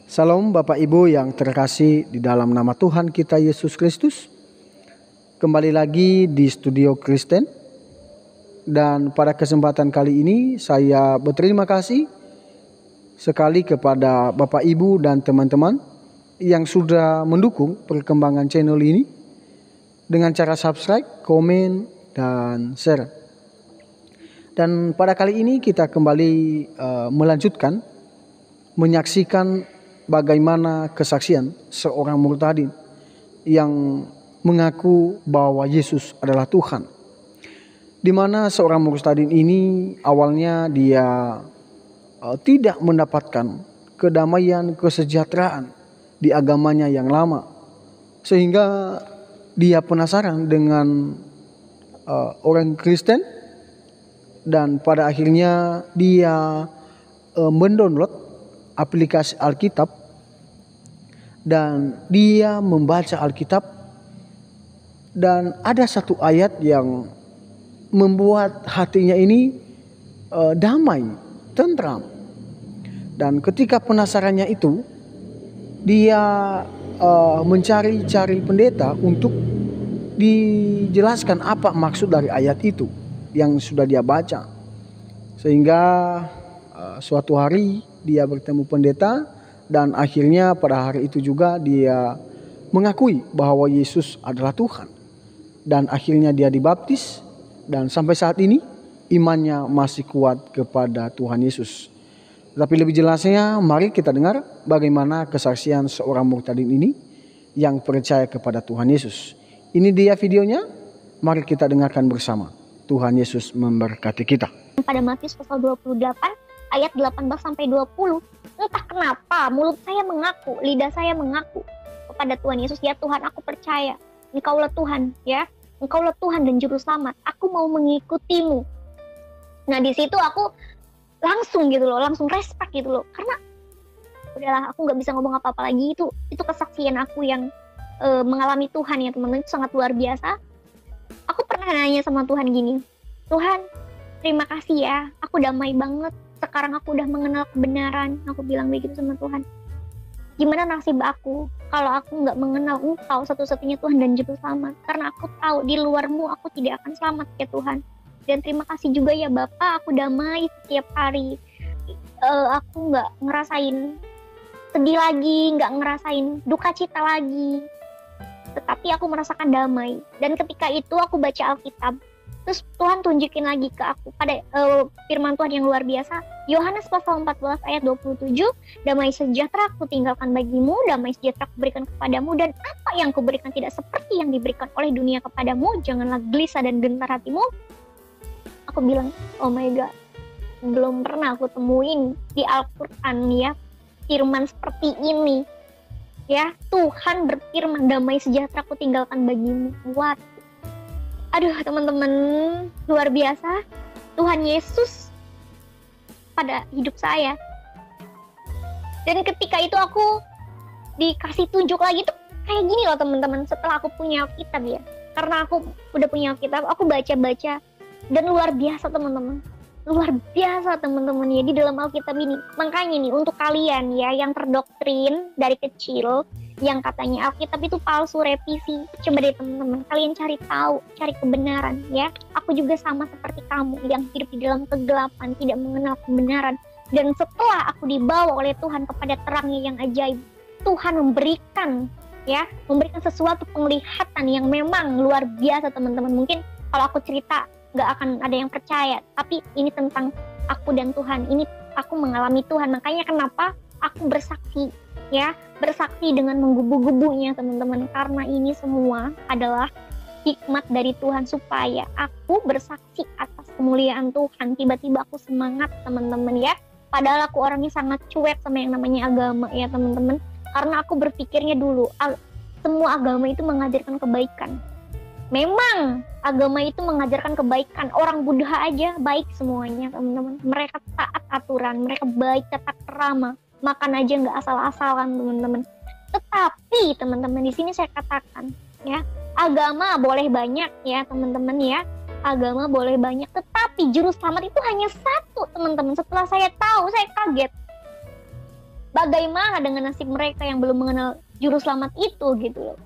Salam Bapak Ibu yang terkasih di dalam nama Tuhan kita Yesus Kristus. Kembali lagi di Studio Kristen. Dan pada kesempatan kali ini saya berterima kasih sekali kepada Bapak Ibu dan teman-teman yang sudah mendukung perkembangan channel ini dengan cara subscribe, komen, dan share. Dan pada kali ini kita kembali melanjutkan menyaksikan bagaimana kesaksian seorang murtadin yang mengaku bahwa Yesus adalah Tuhan. Di mana seorang murtadin ini awalnya dia tidak mendapatkan kedamaian, kesejahteraan di agamanya yang lama. Sehingga dia penasaran dengan orang Kristen dan pada akhirnya dia mendownload aplikasi Alkitab dan dia membaca Alkitab, dan ada satu ayat yang membuat hatinya ini damai, tentram. Dan ketika penasarannya itu, dia mencari-cari pendeta untuk dijelaskan apa maksud dari ayat itu yang sudah dia baca. Sehingga suatu hari dia bertemu pendeta dan akhirnya pada hari itu juga dia mengakui bahwa Yesus adalah Tuhan. Dan akhirnya dia dibaptis dan sampai saat ini imannya masih kuat kepada Tuhan Yesus. Tapi lebih jelasnya mari kita dengar bagaimana kesaksian seorang murtadin ini yang percaya kepada Tuhan Yesus. Ini dia videonya, mari kita dengarkan bersama. Tuhan Yesus memberkati kita. Pada Matius pasal 28 ayat 18 sampai 20. Entah kenapa mulut saya mengaku, lidah saya mengaku kepada Tuhan Yesus, ya Tuhan, aku percaya Engkaulah Tuhan, ya. Engkaulah Tuhan dan juru selamat. Aku mau mengikutimu. Nah, di situ aku langsung gitu loh, langsung respect gitu loh. Karena udahlah, aku nggak bisa ngomong apa-apa lagi. Itu kesaksian aku yang mengalami Tuhan ya teman-teman, itu sangat luar biasa. Aku pernah nanya sama Tuhan gini, Tuhan, terima kasih ya, aku damai banget. Sekarang aku udah mengenal kebenaran. Aku bilang begitu sama Tuhan. Gimana nasib aku kalau aku nggak mengenal Engkau satu-satunya Tuhan dan juru selamat? Karena aku tahu di luarmu aku tidak akan selamat ya Tuhan. Dan terima kasih juga ya Bapa, aku damai setiap hari. Aku nggak ngerasain sedih lagi, nggak ngerasain duka cita lagi. Tetapi aku merasakan damai. Dan ketika itu aku baca Alkitab. Terus Tuhan tunjukin lagi ke aku pada firman Tuhan yang luar biasa. Yohanes pasal 14 ayat 27, damai sejahtera aku tinggalkan bagimu, damai sejahtera aku berikan kepadamu, dan apa yang kuberikan tidak seperti yang diberikan oleh dunia kepadamu. Janganlah gelisah dan gentar hatimu. Aku bilang, oh my God, belum pernah aku temuin di Al-Quran ya firman seperti ini. Ya, Tuhan berfirman, damai sejahtera aku tinggalkan bagimu. What? Aduh teman-teman, luar biasa Tuhan Yesus pada hidup saya. Dan ketika itu aku dikasih tunjuk lagi tuh kayak gini loh teman-teman. Setelah aku punya Alkitab ya, karena aku udah punya Alkitab, aku baca-baca. Dan luar biasa teman-teman, luar biasa teman-teman ya di dalam Alkitab ini. Makanya nih untuk kalian ya yang terdoktrin dari kecil yang katanya Alkitab itu palsu, revisi, coba deh teman-teman, kalian cari tahu, cari kebenaran ya. Aku juga sama seperti kamu yang hidup di dalam kegelapan, tidak mengenal kebenaran. Dan setelah aku dibawa oleh Tuhan kepada terangnya yang ajaib, Tuhan memberikan sesuatu penglihatan yang memang luar biasa teman-teman. Mungkin kalau aku cerita gak akan ada yang percaya, tapi ini tentang aku dan Tuhan, ini aku mengalami Tuhan. Makanya kenapa aku bersaksi ya, bersaksi dengan menggebu-gebunya teman-teman, karena ini semua adalah hikmat dari Tuhan supaya aku bersaksi atas kemuliaan Tuhan. Tiba-tiba aku semangat teman-teman ya, padahal aku orangnya sangat cuek sama yang namanya agama ya teman-teman, karena aku berpikirnya dulu semua agama itu mengajarkan kebaikan. Memang agama itu mengajarkan kebaikan, orang Buddha aja baik semuanya teman-teman, mereka taat aturan, mereka baik, tata krama, makan aja nggak asal-asalan teman-teman. Tetapi teman-teman di sini saya katakan ya, agama boleh banyak ya teman-teman ya, agama boleh banyak, tetapi juru selamat itu hanya satu teman-teman. Setelah saya tahu, saya kaget. Bagaimana dengan nasib mereka yang belum mengenal juru selamat itu gitu loh.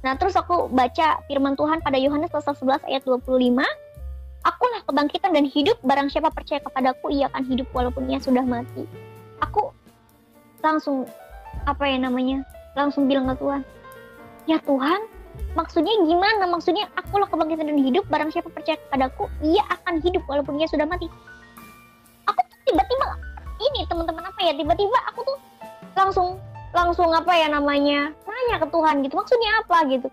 Nah terus aku baca firman Tuhan pada Yohanes pasal 11 ayat 25. Akulah kebangkitan dan hidup, barang siapa percaya kepadaku ia akan hidup walaupun ia sudah mati. Aku langsung langsung bilang ke Tuhan, ya Tuhan, maksudnya gimana? Maksudnya akulah kebangkitan dan hidup, barang siapa percaya kepadaku ia akan hidup walaupun ia sudah mati. Aku tuh tiba-tiba ini teman-teman tiba-tiba aku tuh langsung nanya ke Tuhan gitu, maksudnya apa gitu.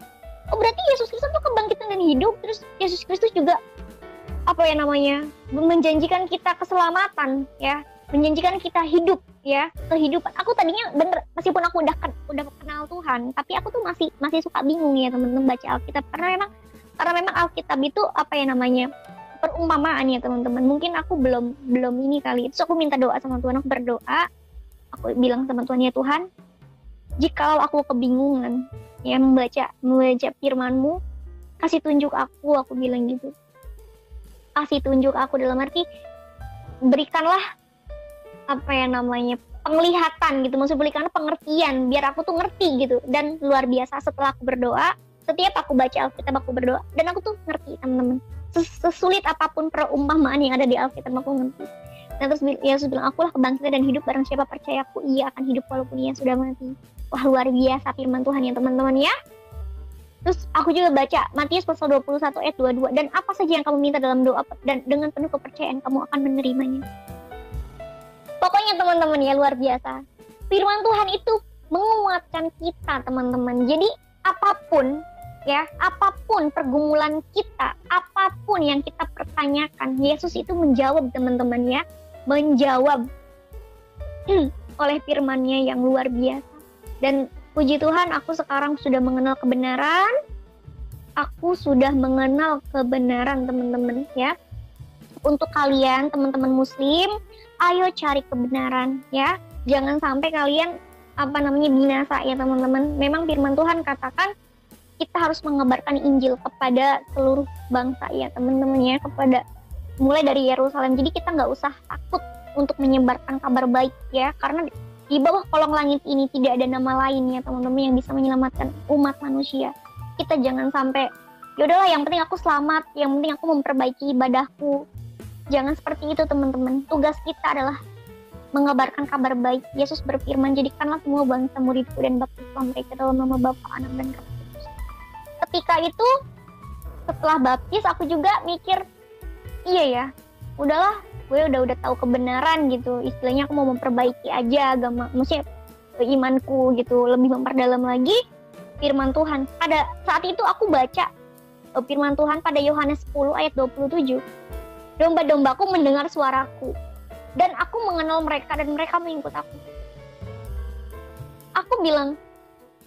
Oh berarti Yesus Kristus tuh kebangkitan dan hidup, terus Yesus Kristus juga menjanjikan kita keselamatan ya, menjanjikan kita hidup ya, kehidupan. Aku tadinya bener, meskipun aku udah kenal Tuhan, tapi aku tuh masih suka bingung ya teman-teman baca Alkitab, karena memang Alkitab itu perumpamaan ya teman-teman. Mungkin aku belum ini kali. Terus aku minta doa sama Tuhan, aku berdoa, aku bilang sama Tuhan, ya Tuhan, jikalau aku kebingungan ya membaca firman-Mu, kasih tunjuk aku bilang gitu. Kasih tunjuk aku dalam arti berikanlah penglihatan gitu, maksud berikanlah pengertian biar aku tuh ngerti gitu. Dan luar biasa setelah aku berdoa, setiap aku baca Alkitab aku berdoa dan aku tuh ngerti teman-teman. Sesulit apapun perumpamaan yang ada di Alkitab aku ngerti. Dan terus Yesus bilang, akulah kebangkitan dan hidup, barang siapa percaya aku ia akan hidup walaupun ia sudah mati. Wah luar biasa firman Tuhan ya teman-teman ya. Terus aku juga baca Matius pasal 21 ayat 22, dan apa saja yang kamu minta dalam doa dan dengan penuh kepercayaan kamu akan menerimanya. Pokoknya teman-teman ya luar biasa. Firman Tuhan itu menguatkan kita teman-teman. Jadi apapun pergumulan kita, apapun yang kita pertanyakan, Yesus itu menjawab teman-teman ya. Menjawab oleh firman-Nya yang luar biasa. Dan puji Tuhan, aku sekarang sudah mengenal kebenaran. Aku sudah mengenal kebenaran teman-teman ya. Untuk kalian teman-teman muslim, ayo cari kebenaran ya. Jangan sampai kalian binasa ya teman-teman. Memang firman Tuhan katakan kita harus mengabarkan Injil kepada seluruh bangsa ya teman-teman ya, kepada mulai dari Yerusalem. Jadi kita nggak usah takut untuk menyebarkan kabar baik ya, karena di bawah kolong langit ini tidak ada nama lain ya teman-teman yang bisa menyelamatkan umat manusia. Kita jangan sampai yaudahlah yang penting aku selamat, yang penting aku memperbaiki ibadahku. Jangan seperti itu teman-teman. Tugas kita adalah mengabarkan kabar baik. Yesus berfirman, jadikanlah semua bangsa muridku dan baptislah mereka dalam nama Bapa, Anak dan Roh Kudus. Ketika itu setelah baptis aku juga mikir, iya ya, udahlah gue udah tahu kebenaran gitu. Istilahnya aku mau memperbaiki aja agama, maksudnya imanku gitu, lebih memperdalam lagi firman Tuhan. Pada saat itu aku baca firman Tuhan pada Yohanes 10 ayat 27. Domba-dombaku mendengar suaraku dan aku mengenal mereka dan mereka mengikut aku. Aku bilang,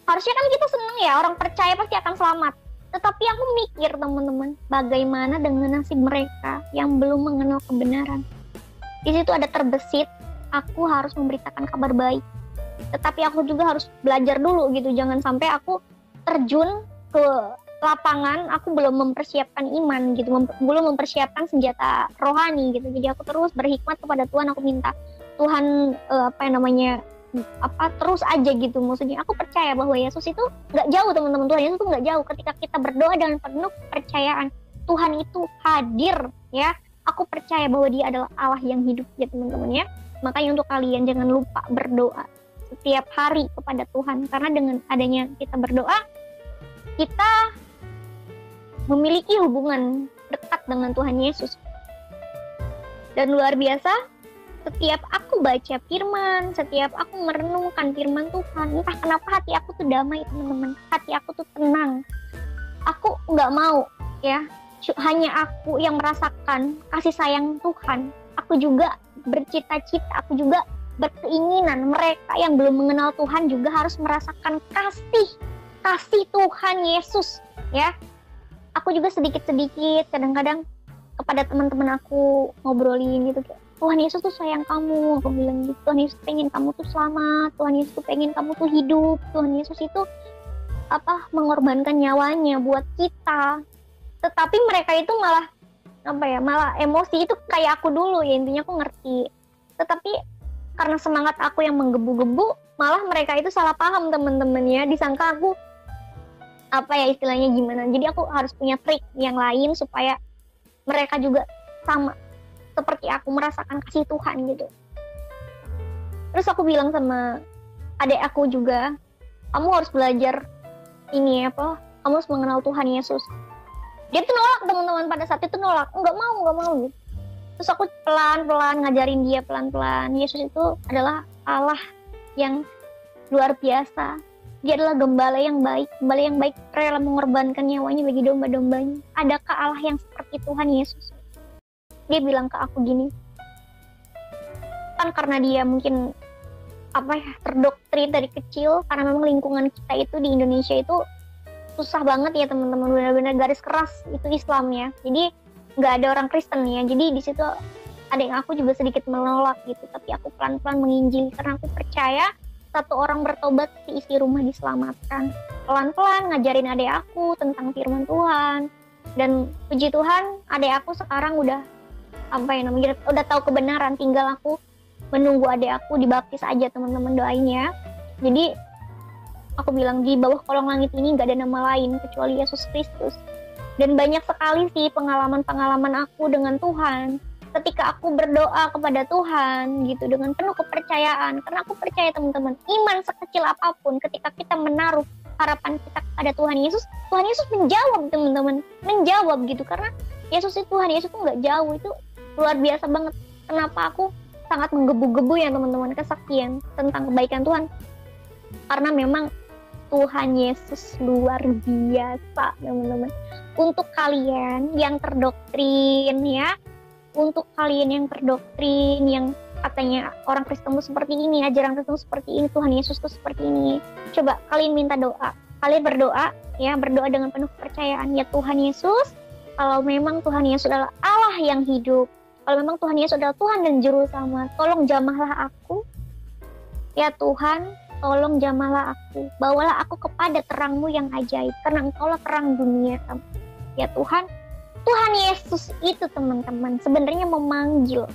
harusnya kan kita seneng ya, orang percaya pasti akan selamat. Tetapi aku mikir teman-teman, bagaimana dengan nasib mereka yang belum mengenal kebenaran. Di situ ada terbesit, aku harus memberitakan kabar baik. Tetapi aku juga harus belajar dulu gitu, jangan sampai aku terjun ke lapangan, aku belum mempersiapkan iman gitu, belum mempersiapkan senjata rohani gitu. Jadi aku terus berhikmat kepada Tuhan, aku minta Tuhan terus aja gitu. Maksudnya aku percaya bahwa Yesus itu nggak jauh teman-teman, Tuhan Yesus itu nggak jauh. Ketika kita berdoa dengan penuh kepercayaan, Tuhan itu hadir ya. Aku percaya bahwa Dia adalah Allah yang hidup ya teman-teman ya. Makanya untuk kalian jangan lupa berdoa setiap hari kepada Tuhan, karena dengan adanya kita berdoa, kita memiliki hubungan dekat dengan Tuhan Yesus. Dan luar biasa, setiap aku baca firman, setiap aku merenungkan firman Tuhan, entah kenapa hati aku tuh damai teman-teman, hati aku tuh tenang. Aku nggak mau ya, hanya aku yang merasakan kasih sayang Tuhan. Aku juga bercita-cita, aku juga berkeinginan mereka yang belum mengenal Tuhan juga harus merasakan kasih Tuhan Yesus ya. Aku juga sedikit-sedikit kadang-kadang kepada teman-teman aku ngobrolin gitu, kayak Tuhan Yesus tuh sayang kamu, aku bilang gitu. Tuhan Yesus pengen kamu tuh selamat, Tuhan Yesus tuh pengen kamu tuh hidup, Tuhan Yesus itu mengorbankan nyawanya buat kita. Tetapi mereka itu malah emosi itu kayak aku dulu ya, intinya aku ngerti. Tetapi karena semangat aku yang menggebu-gebu, malah mereka itu salah paham teman-teman ya, disangka aku apa ya istilahnya gimana. Jadi aku harus punya trik yang lain supaya mereka juga sama seperti aku merasakan kasih Tuhan gitu. Terus aku bilang sama adik aku juga, kamu harus belajar ini apa, kamu harus mengenal Tuhan Yesus. Dia tuh nolak teman-teman, pada saat itu nolak, nggak mau gitu. Terus aku pelan-pelan ngajarin dia pelan-pelan, Yesus itu adalah Allah yang luar biasa. Dia adalah gembala yang baik rela mengorbankan nyawanya bagi domba-dombanya. Adakah Allah yang seperti Tuhan Yesus? Dia bilang ke aku gini, kan karena dia mungkin terdoktrin dari kecil, karena memang lingkungan kita itu di Indonesia itu susah banget ya teman-teman, benar-benar garis keras itu Islam ya. Jadi nggak ada orang Kristen ya. Jadi di situ adik aku juga sedikit menolak gitu, tapi aku pelan-pelan menginjil karena aku percaya satu orang bertobat isi rumah diselamatkan. Pelan-pelan ngajarin adik aku tentang firman Tuhan, dan puji Tuhan adik aku sekarang udah udah tahu kebenaran, tinggal aku menunggu adik aku dibaptis aja teman-teman, doain ya. Jadi aku bilang di bawah kolong langit ini gak ada nama lain kecuali Yesus Kristus. Dan banyak sekali sih pengalaman-pengalaman aku dengan Tuhan ketika aku berdoa kepada Tuhan gitu dengan penuh kepercayaan, karena aku percaya teman-teman, iman sekecil apapun ketika kita menaruh harapan kita kepada Tuhan Yesus menjawab teman-teman, menjawab gitu. Karena Yesus itu Tuhan Yesus itu nggak jauh, itu luar biasa banget. Kenapa aku sangat menggebu-gebu ya teman-teman kesaksian tentang kebaikan Tuhan, karena memang Tuhan Yesus luar biasa teman-teman. Untuk kalian yang terdoktrin ya, untuk kalian yang terdoktrin, yang katanya orang Kristen itu seperti ini, ajaran Kristen seperti ini, Tuhan Yesus itu seperti ini, coba kalian minta doa, kalian berdoa ya, berdoa dengan penuh kepercayaan. Ya Tuhan Yesus, kalau memang Tuhan Yesus adalah Allah yang hidup, kalau memang Tuhan Yesus adalah Tuhan dan Juru Selamat, tolong jamahlah aku ya Tuhan, tolong jamahlah aku, bawalah aku kepada terang-Mu yang ajaib, karena Engkaulah terang dunia ya Tuhan. Tuhan Yesus itu teman-teman sebenarnya memanggil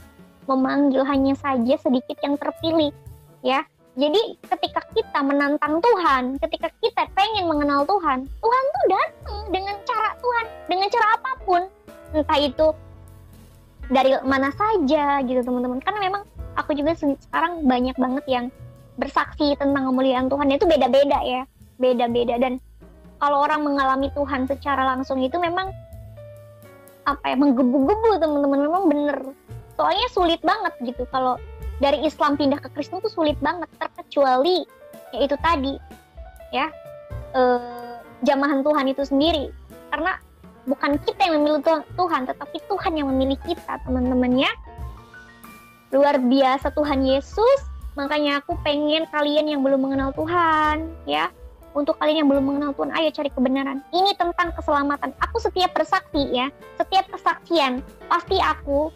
hanya saja sedikit yang terpilih ya. Jadi ketika kita menantang Tuhan, ketika kita pengen mengenal Tuhan, Tuhan tuh datang dengan cara Tuhan, dengan cara apapun, entah itu dari mana saja gitu teman-teman. Karena memang aku juga sekarang banyak banget yang bersaksi tentang kemuliaan Tuhan, itu beda-beda ya, beda-beda. Dan kalau orang mengalami Tuhan secara langsung itu memang menggebu-gebu teman-teman, memang bener. Soalnya sulit banget gitu kalau dari Islam pindah ke Kristen tuh sulit banget, terkecuali yaitu tadi ya jamahan Tuhan itu sendiri, karena bukan kita yang memilih Tuhan, tetapi Tuhan yang memilih kita teman-teman ya. Luar biasa Tuhan Yesus. Makanya aku pengen kalian yang belum mengenal Tuhan ya, untuk kalian yang belum mengenal Tuhan, ayo cari kebenaran. Ini tentang keselamatan. Aku setiap bersaksi ya, setiap kesaksian pasti aku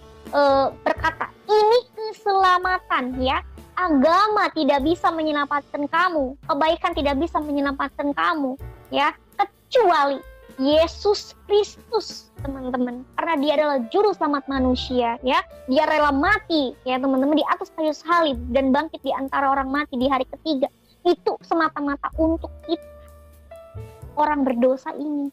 berkata, ini keselamatan ya. Agama tidak bisa menyelamatkan kamu, kebaikan tidak bisa menyelamatkan kamu ya, kecuali Yesus Kristus teman-teman, karena dia adalah juru selamat manusia ya. Dia rela mati ya teman-teman di atas kayu salib dan bangkit di antara orang mati di hari ketiga. Itu semata-mata untuk kita orang berdosa ini.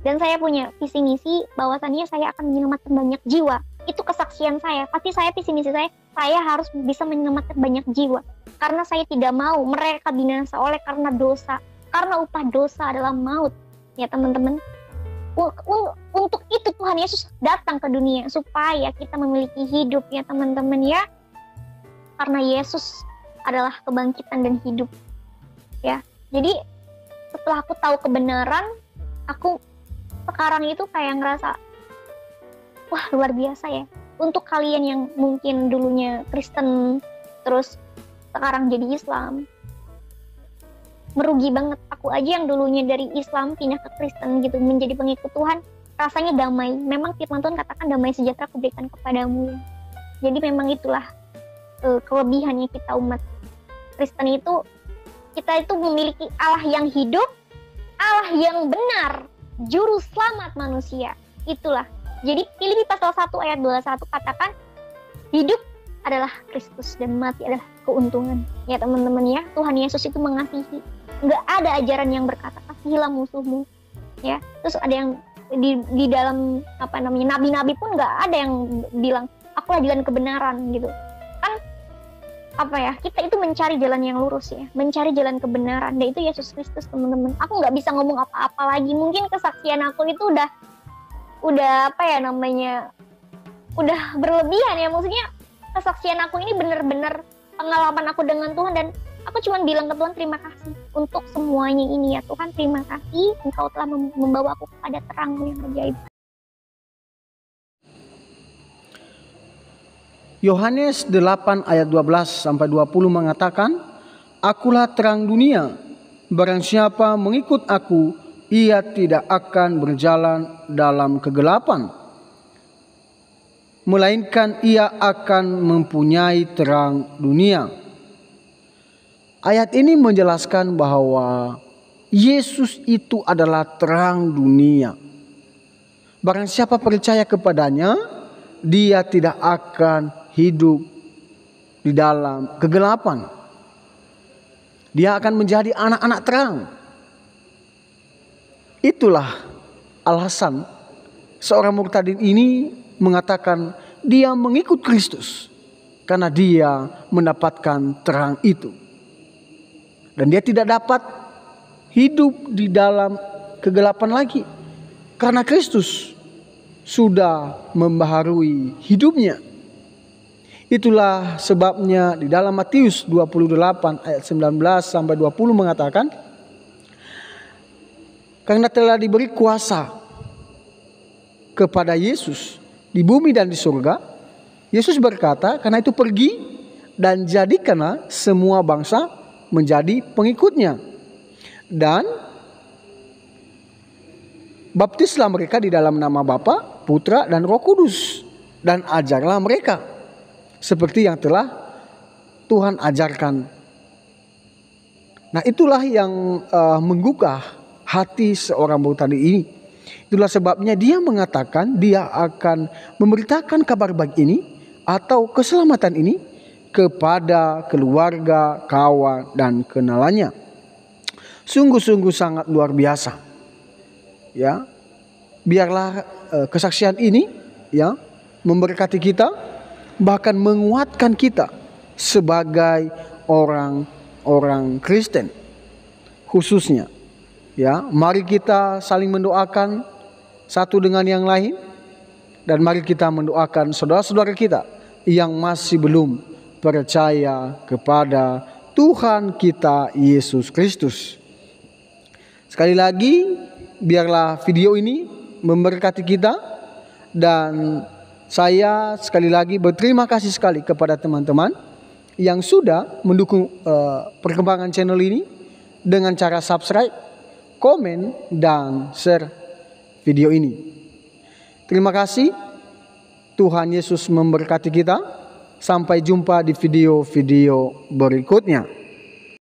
Dan saya punya visi misi bahwasannya saya akan menyelamatkan banyak jiwa. Itu kesaksian saya. Pasti saya visi misi saya harus bisa menyelamatkan banyak jiwa. Karena saya tidak mau mereka binasa oleh karena dosa. Karena upah dosa adalah maut. Ya teman-teman. Untuk itu Tuhan Yesus datang ke dunia supaya kita memiliki hidup ya teman-teman ya. Karena Yesus adalah kebangkitan dan hidup ya. Jadi setelah aku tahu kebenaran, aku sekarang itu kayak ngerasa wah luar biasa ya. Untuk kalian yang mungkin dulunya Kristen terus sekarang jadi Islam, merugi banget. Aku aja yang dulunya dari Islam pindah ke Kristen gitu, menjadi pengikut Tuhan, rasanya damai. Memang firman Tuhan katakan damai sejahtera kuberikan kepadamu. Jadi memang itulah kelebihannya kita umat Kristen itu, kita itu memiliki Allah yang hidup, Allah yang benar, juru selamat manusia. Itulah. Jadi Filipi pasal 1 ayat 21 katakan, hidup adalah Kristus dan mati adalah keuntungan. Ya teman-teman ya, Tuhan Yesus itu mengasihi. Nggak ada ajaran yang berkata kasihilah musuhmu. Ya, terus ada yang di dalam nabi-nabi pun nggak ada yang bilang akulah jalan kebenaran gitu. Kan kita itu mencari jalan yang lurus ya, mencari jalan kebenaran, dan itu Yesus Kristus teman-teman. Aku nggak bisa ngomong apa-apa lagi. Mungkin kesaksian aku itu udah udah berlebihan ya, maksudnya kesaksian aku ini bener-bener pengalaman aku dengan Tuhan, dan aku cuma bilang ke Tuhan terima kasih untuk semuanya ini ya Tuhan, terima kasih Engkau telah membawa aku kepada terang yang ajaib. Yohanes 8 ayat 12 sampai 20 mengatakan, Akulah terang dunia, barang siapa mengikut aku, ia tidak akan berjalan dalam kegelapan, melainkan ia akan mempunyai terang dunia. Ayat ini menjelaskan bahwa Yesus itu adalah terang dunia. Barang siapa percaya kepadanya, dia tidak akan hidup di dalam kegelapan. Dia akan menjadi anak-anak terang. Itulah alasan seorang murtadin ini mengatakan dia mengikut Kristus, karena dia mendapatkan terang itu. Dan dia tidak dapat hidup di dalam kegelapan lagi, karena Kristus sudah membaharui hidupnya. Itulah sebabnya di dalam Matius 28 ayat 19 sampai 20 mengatakan, karena telah diberi kuasa kepada Yesus di bumi dan di surga, Yesus berkata, karena itu pergi dan jadikanlah semua bangsa menjadi pengikutnya, dan baptislah mereka di dalam nama Bapa, Putra dan Roh Kudus, dan ajarlah mereka seperti yang telah Tuhan ajarkan. Nah, itulah yang menggugah hati seorang murtadin ini. Itulah sebabnya dia mengatakan dia akan memberitakan kabar baik ini atau keselamatan ini kepada keluarga, kawan, dan kenalannya. Sungguh-sungguh sangat luar biasa. Ya, biarlah kesaksian ini ya memberkati kita, bahkan menguatkan kita sebagai orang-orang Kristen khususnya. Ya, mari kita saling mendoakan satu dengan yang lain, dan mari kita mendoakan saudara-saudara kita yang masih belum percaya kepada Tuhan kita Yesus Kristus. Sekali lagi, biarlah video ini memberkati kita, dan saya sekali lagi berterima kasih sekali kepada teman-teman yang sudah mendukung perkembangan channel ini dengan cara subscribe, komen, dan share video ini. Terima kasih. Tuhan Yesus memberkati kita. Sampai jumpa di video-video berikutnya.